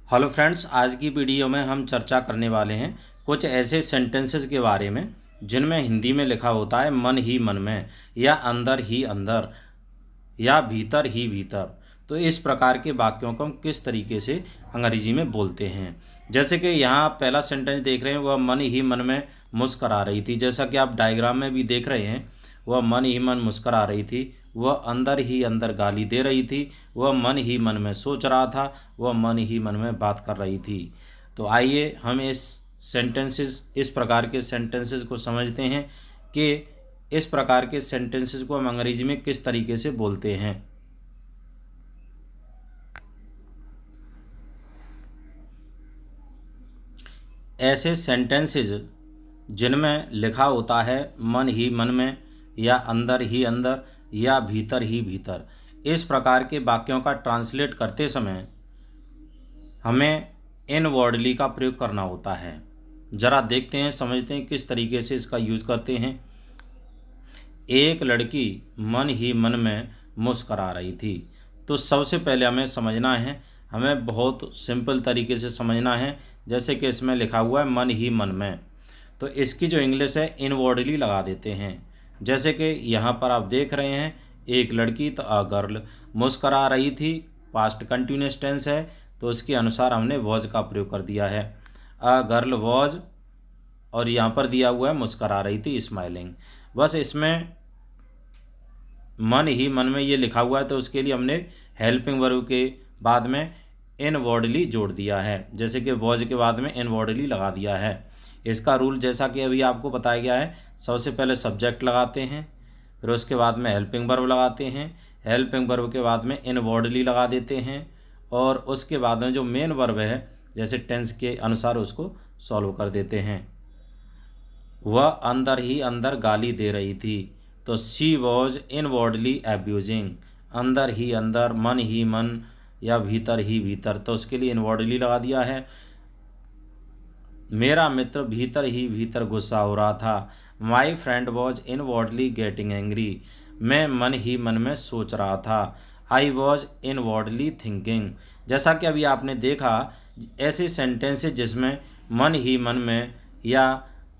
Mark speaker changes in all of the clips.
Speaker 1: Hello friends, आज की video में हम चर्चा करने वाले हैं कुछ ऐसे सेंटेंसेस के बारे में जिनमें हिंदी में लिखा होता है मन ही मन में, या अंदर ही अंदर, या भीतर ही भीतर। तो इस प्रकार के वाक्यों को हम किस तरीके से अंग्रेजी में बोलते हैं। जैसे कि यहाँ आप पहला सेंटेंस देख रहे हैं, वह मन ही मन में मुस्करा रही थी। जैसा कि आप डायग्राम में भी देख रहे हैं, वह मन ही मन मुस्करा रही थी, वह अंदर ही अंदर गाली दे रही थी, वह मन ही मन में सोच रहा था, वह मन ही मन में बात कर रही थी। तो आइए हम इस प्रकार के सेंटेंसेस को समझते हैं कि इस प्रकार के सेंटेंसेस को हम अंग्रेजी में किस तरीके से बोलते हैं। ऐसे सेंटेंसेस जिनमें लिखा होता है मन ही मन में, या अंदर ही अंदर, या भीतर ही भीतर, इस प्रकार के वाक्यों का ट्रांसलेट करते समय हमें इनवर्डली का प्रयोग करना होता है। ज़रा देखते हैं, समझते हैं किस तरीके से इसका यूज़ करते हैं। एक लड़की मन ही मन में मुस्करा रही थी। तो सबसे पहले हमें समझना है, हमें बहुत सिंपल तरीके से समझना है। जैसे कि इसमें लिखा हुआ है मन ही मन में, तो इसकी जो इंग्लिश है इनवर्डली लगा देते हैं। जैसे कि यहाँ पर आप देख रहे हैं, एक लड़की, तो अ गर्ल मुस्करा रही थी, पास्ट कंटिन्यूस टेंस है, तो उसके अनुसार हमने वॉज का प्रयोग कर दिया है। अ गर्ल वॉज, और यहाँ पर दिया हुआ है मुस्करा रही थी, स्माइलिंग। बस इसमें मन ही मन में ये लिखा हुआ है, तो उसके लिए हमने हेल्पिंग वर्ब के बाद में इनवर्डली जोड़ दिया है। जैसे कि वॉज के बाद में इनवर्डली लगा दिया है। इसका रूल जैसा कि अभी आपको बताया गया है, सबसे पहले सब्जेक्ट लगाते हैं, फिर उसके बाद में हेल्पिंग वर्ब लगाते हैं, हेल्पिंग वर्ब के बाद में इनवर्डली लगा देते हैं, और उसके बाद में जो मेन वर्ब है जैसे टेंस के अनुसार उसको सॉल्व कर देते हैं। वह अंदर ही अंदर गाली दे रही थी, तो शी वॉज इनवर्डली एब्यूजिंग। अंदर ही अंदर, मन ही मन, या भीतर ही भीतर, तो उसके लिए इनवर्डली लगा दिया है। मेरा मित्र भीतर ही भीतर गुस्सा हो रहा था। My friend was inwardly getting angry. मैं मन ही मन में सोच रहा था। I was inwardly thinking. जैसा कि अभी आपने देखा, ऐसे सेंटेंसेस जिसमें मन ही मन में, या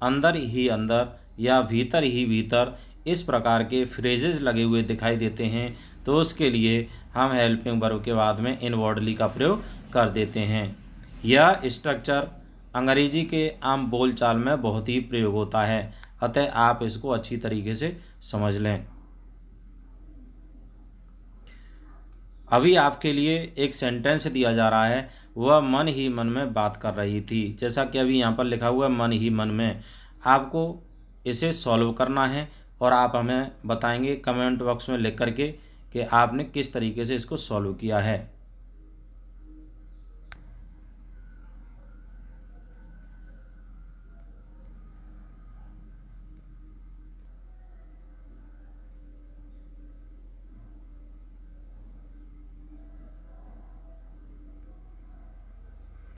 Speaker 1: अंदर ही अंदर, या भीतर ही भीतर, इस प्रकार के फ्रेजेस लगे हुए दिखाई देते हैं, तो उसके लिए हम हेल्पिंग वर्ब के बाद में इनवर्डली का प्रयोग कर देते हैं। यह स्ट्रक्चर अंग्रेजी के आम बोलचाल में बहुत ही प्रयोग होता है, अतः आप इसको अच्छी तरीके से समझ लें। अभी आपके लिए एक सेंटेंस दिया जा रहा है, वह मन ही मन में बात कर रही थी। जैसा कि अभी यहाँ पर लिखा हुआ है मन ही मन में, आपको इसे सॉल्व करना है, और आप हमें बताएंगे कमेंट बॉक्स में लिख करके कि आपने किस तरीके से इसको सॉल्व किया है।